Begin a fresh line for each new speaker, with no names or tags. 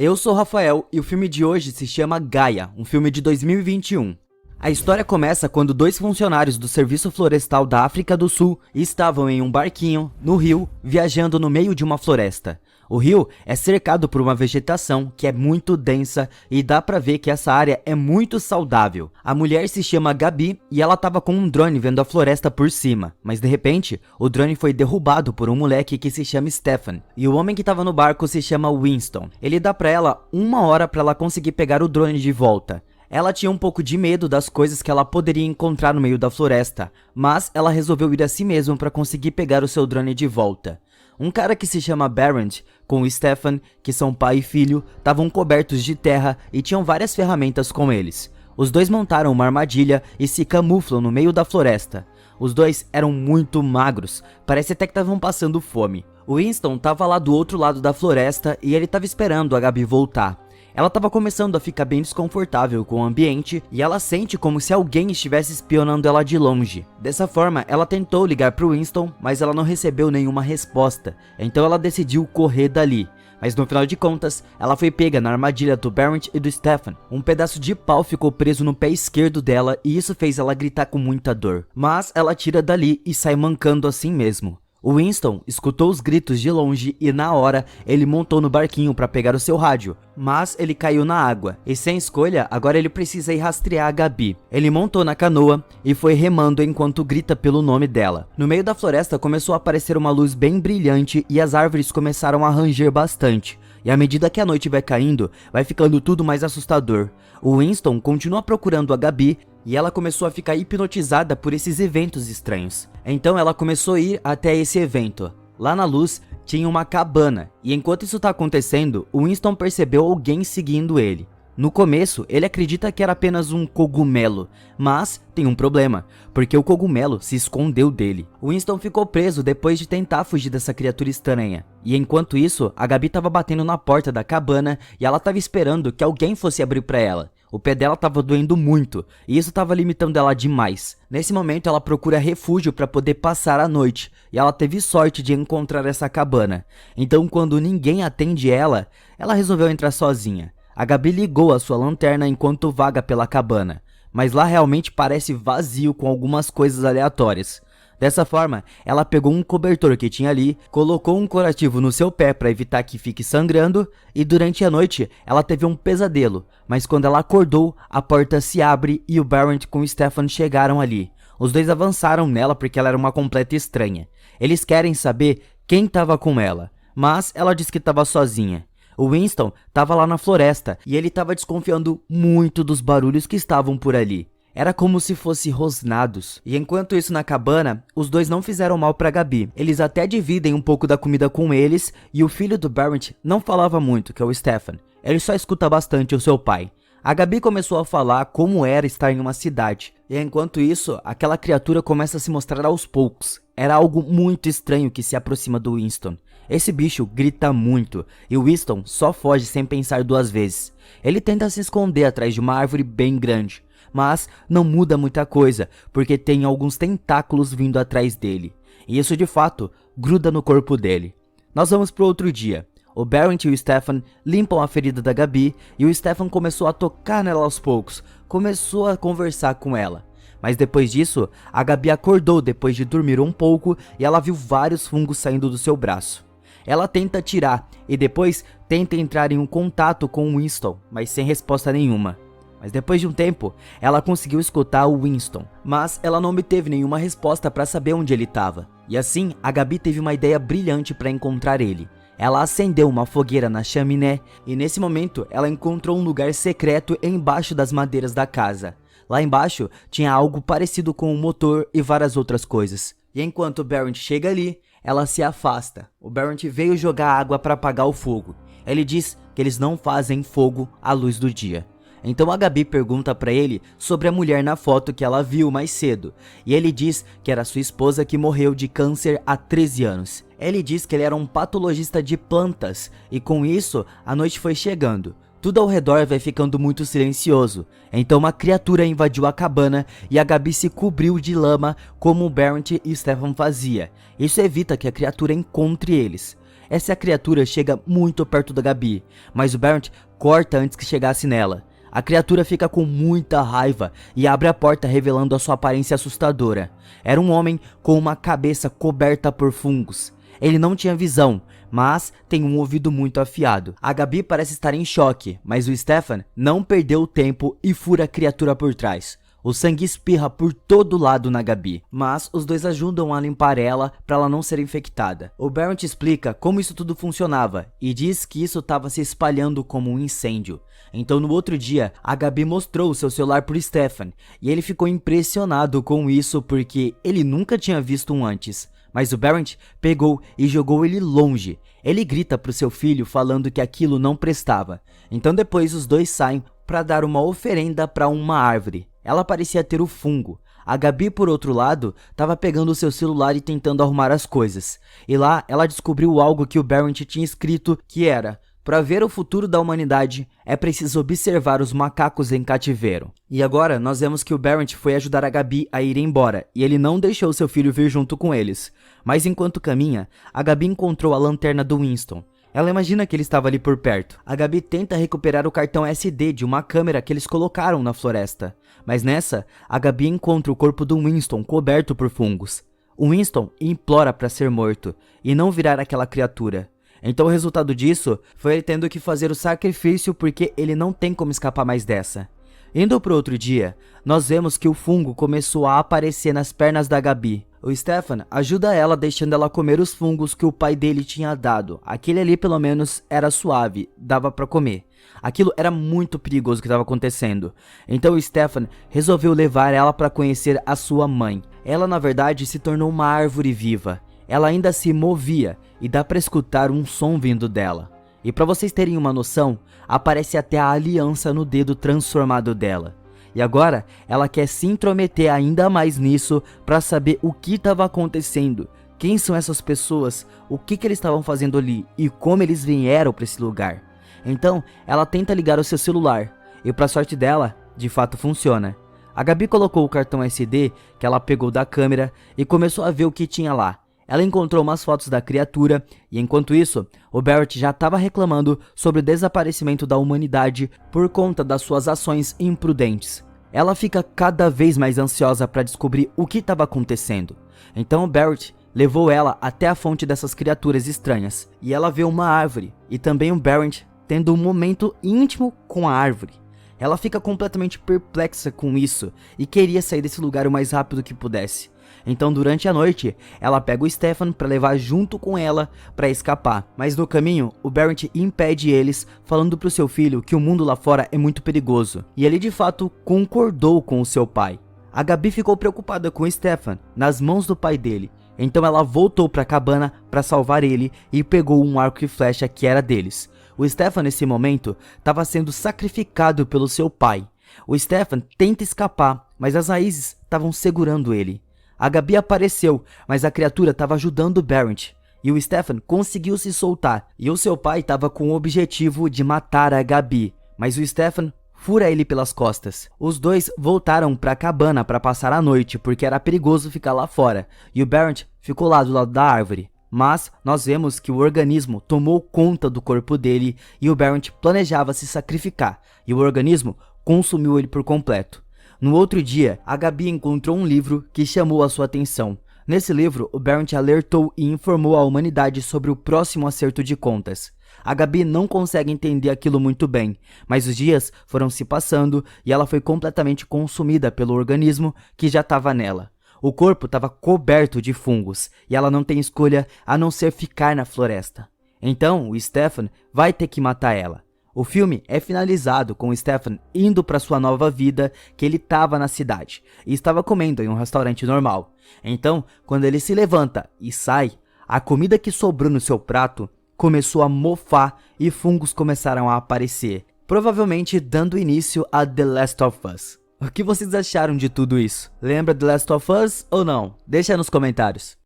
Eu sou o Rafael e o filme de hoje se chama Gaia, um filme de 2021. A história começa quando dois funcionários do Serviço Florestal da África do Sul estavam em um barquinho, no rio, viajando no meio de uma floresta. O rio é cercado por uma vegetação que é muito densa e dá pra ver que essa área é muito saudável. A mulher se chama Gabi e ela tava com um drone vendo a floresta por cima, mas de repente o drone foi derrubado por um moleque que se chama Stefan. E o homem que tava no barco se chama Winston. Ele dá pra ela 1 hora pra ela conseguir pegar o drone de volta. Ela tinha um pouco de medo das coisas que ela poderia encontrar no meio da floresta, mas ela resolveu ir a si mesma para conseguir pegar o seu drone de volta. Um cara que se chama Barrett, com o Stefan, que são pai e filho, estavam cobertos de terra e tinham várias ferramentas com eles. Os dois montaram uma armadilha e se camuflam no meio da floresta. Os dois eram muito magros, parece até que estavam passando fome. O Winston estava lá do outro lado da floresta e ele estava esperando a Gabi voltar. Ela estava começando a ficar bem desconfortável com o ambiente e ela sente como se alguém estivesse espionando ela de longe. Dessa forma, ela tentou ligar para o Winston, mas ela não recebeu nenhuma resposta, então ela decidiu correr dali. Mas no final de contas, ela foi pega na armadilha do Barrett e do Stefan. Um pedaço de pau ficou preso no pé esquerdo dela e isso fez ela gritar com muita dor. Mas ela tira dali e sai mancando assim mesmo. O Winston escutou os gritos de longe e na hora ele montou no barquinho para pegar o seu rádio, mas ele caiu na água e sem escolha agora ele precisa ir rastrear a Gabi. Ele montou na canoa e foi remando enquanto grita pelo nome dela. No meio da floresta começou a aparecer uma luz bem brilhante e as árvores começaram a ranger bastante. E à medida que a noite vai caindo, vai ficando tudo mais assustador. O Winston continua procurando a Gabi e ela começou a ficar hipnotizada por esses eventos estranhos. Então ela começou a ir até esse evento. Lá na luz tinha uma cabana e enquanto isso tá acontecendo, o Winston percebeu alguém seguindo ele. No começo, ele acredita que era apenas um cogumelo, mas tem um problema, porque o cogumelo se escondeu dele. Winston ficou preso depois de tentar fugir dessa criatura estranha. E enquanto isso, a Gabi estava batendo na porta da cabana e ela estava esperando que alguém fosse abrir para ela. O pé dela estava doendo muito e isso estava limitando ela demais. Nesse momento ela procura refúgio para poder passar a noite e ela teve sorte de encontrar essa cabana. Então quando ninguém atende ela resolveu entrar sozinha. A Gabi ligou a sua lanterna enquanto vaga pela cabana, mas lá realmente parece vazio com algumas coisas aleatórias. Dessa forma, ela pegou um cobertor que tinha ali, colocou um curativo no seu pé para evitar que fique sangrando e durante a noite ela teve um pesadelo, mas quando ela acordou, a porta se abre e o Barrett com o Stefan chegaram ali. Os dois avançaram nela porque ela era uma completa estranha. Eles querem saber quem estava com ela, mas ela disse que estava sozinha. O Winston estava lá na floresta e ele estava desconfiando muito dos barulhos que estavam por ali. Era como se fossem rosnados. E enquanto isso na cabana, os dois não fizeram mal para Gabi. Eles até dividem um pouco da comida com eles e o filho do Barrett não falava muito, que é o Stefan. Ele só escuta bastante o seu pai. A Gabi começou a falar como era estar em uma cidade. E enquanto isso, aquela criatura começa a se mostrar aos poucos. Era algo muito estranho que se aproxima do Winston. Esse bicho grita muito e o Winston só foge sem pensar duas vezes. Ele tenta se esconder atrás de uma árvore bem grande, mas não muda muita coisa, porque tem alguns tentáculos vindo atrás dele. E isso de fato gruda no corpo dele. Nós vamos pro outro dia. O Barrett e o Stefan limpam a ferida da Gabi e o Stefan começou a tocar nela aos poucos, começou a conversar com ela. Mas depois disso, a Gabi acordou depois de dormir um pouco e ela viu vários fungos saindo do seu braço. Ela tenta tirar e depois tenta entrar em um contato com o Winston, mas sem resposta nenhuma. Mas depois de um tempo, ela conseguiu escutar o Winston, mas ela não obteve nenhuma resposta para saber onde ele estava. E assim, a Gabi teve uma ideia brilhante para encontrar ele. Ela acendeu uma fogueira na chaminé e nesse momento ela encontrou um lugar secreto embaixo das madeiras da casa. Lá embaixo tinha algo parecido com um motor e várias outras coisas. E enquanto o Barrett chega ali, ela se afasta. O Barrett veio jogar água para apagar o fogo. Ele diz que eles não fazem fogo à luz do dia. Então a Gabi pergunta para ele sobre a mulher na foto que ela viu mais cedo. E ele diz que era sua esposa que morreu de câncer há 13 anos. Ele diz que ele era um patologista de plantas e com isso a noite foi chegando. Tudo ao redor vai ficando muito silencioso, então uma criatura invadiu a cabana e a Gabi se cobriu de lama como o Barrett e Stefan fazia. Isso evita que a criatura encontre eles. Essa criatura chega muito perto da Gabi, mas o Barrett corta antes que chegasse nela. A criatura fica com muita raiva e abre a porta revelando a sua aparência assustadora. Era um homem com uma cabeça coberta por fungos. Ele não tinha visão, mas tem um ouvido muito afiado. A Gabi parece estar em choque, mas o Stefan não perdeu tempo e fura a criatura por trás. O sangue espirra por todo lado na Gabi, mas os dois ajudam a limpar ela para ela não ser infectada. O Barrett explica como isso tudo funcionava e diz que isso estava se espalhando como um incêndio. Então no outro dia, a Gabi mostrou o seu celular pro Stefan e ele ficou impressionado com isso porque ele nunca tinha visto um antes. Mas o Barrett pegou e jogou ele longe. Ele grita pro seu filho falando que aquilo não prestava. Então depois os dois saem para dar uma oferenda para uma árvore. Ela parecia ter o fungo. A Gabi, por outro lado, estava pegando o seu celular e tentando arrumar as coisas. E lá ela descobriu algo que o Barrett tinha escrito que era: para ver o futuro da humanidade, é preciso observar os macacos em cativeiro. E agora nós vemos que o Barrett foi ajudar a Gabi a ir embora, e ele não deixou seu filho vir junto com eles. Mas enquanto caminha, a Gabi encontrou a lanterna do Winston. Ela imagina que ele estava ali por perto. A Gabi tenta recuperar o cartão SD de uma câmera que eles colocaram na floresta. Mas nessa, a Gabi encontra o corpo do Winston coberto por fungos. O Winston implora para ser morto e não virar aquela criatura. Então o resultado disso foi ele tendo que fazer o sacrifício porque ele não tem como escapar mais dessa. Indo pro outro dia, nós vemos que o fungo começou a aparecer nas pernas da Gabi. O Stefan ajuda ela deixando ela comer os fungos que o pai dele tinha dado. Aquele ali pelo menos era suave, dava pra comer. Aquilo era muito perigoso que estava acontecendo. Então o Stefan resolveu levar ela para conhecer a sua mãe. Ela na verdade se tornou uma árvore viva. Ela ainda se movia e dá para escutar um som vindo dela. E para vocês terem uma noção, aparece até a aliança no dedo transformado dela. E agora ela quer se intrometer ainda mais nisso para saber o que estava acontecendo, quem são essas pessoas, o que eles estavam fazendo ali e como eles vieram para esse lugar. Então ela tenta ligar o seu celular e para sorte dela, de fato funciona. A Gabi colocou o cartão SD que ela pegou da câmera e começou a ver o que tinha lá. Ela encontrou umas fotos da criatura e enquanto isso, o Barrett já estava reclamando sobre o desaparecimento da humanidade por conta das suas ações imprudentes. Ela fica cada vez mais ansiosa para descobrir o que estava acontecendo. Então o Barrett levou ela até a fonte dessas criaturas estranhas e ela vê uma árvore e também o Barrett tendo um momento íntimo com a árvore. Ela fica completamente perplexa com isso e queria sair desse lugar o mais rápido que pudesse. Então durante a noite, ela pega o Stefan para levar junto com ela para escapar. Mas no caminho, o Barrett impede eles, falando pro seu filho que o mundo lá fora é muito perigoso. E ele de fato concordou com o seu pai. A Gabi ficou preocupada com o Stefan, nas mãos do pai dele. Então ela voltou para a cabana para salvar ele e pegou um arco e flecha que era deles. O Stefan nesse momento estava sendo sacrificado pelo seu pai. O Stefan tenta escapar, mas as raízes estavam segurando ele. A Gabi apareceu, mas a criatura estava ajudando o Barrett. E o Stefan conseguiu se soltar. E o seu pai estava com o objetivo de matar a Gabi. Mas o Stefan fura ele pelas costas. Os dois voltaram para a cabana para passar a noite, porque era perigoso ficar lá fora. E o Barrett ficou lá do lado da árvore. Mas nós vemos que o organismo tomou conta do corpo dele e o Barrett planejava se sacrificar. E o organismo consumiu ele por completo. No outro dia, a Gabi encontrou um livro que chamou a sua atenção. Nesse livro, o Barrett alertou e informou a humanidade sobre o próximo acerto de contas. A Gabi não consegue entender aquilo muito bem, mas os dias foram se passando e ela foi completamente consumida pelo organismo que já estava nela. O corpo estava coberto de fungos e ela não tem escolha a não ser ficar na floresta. Então, o Stefan vai ter que matar ela. O filme é finalizado com o Stefan indo para sua nova vida, que ele estava na cidade e estava comendo em um restaurante normal. Então, quando ele se levanta e sai, a comida que sobrou no seu prato começou a mofar e fungos começaram a aparecer, provavelmente dando início a The Last of Us. O que vocês acharam de tudo isso? Lembra The Last of Us ou não? Deixa aí nos comentários.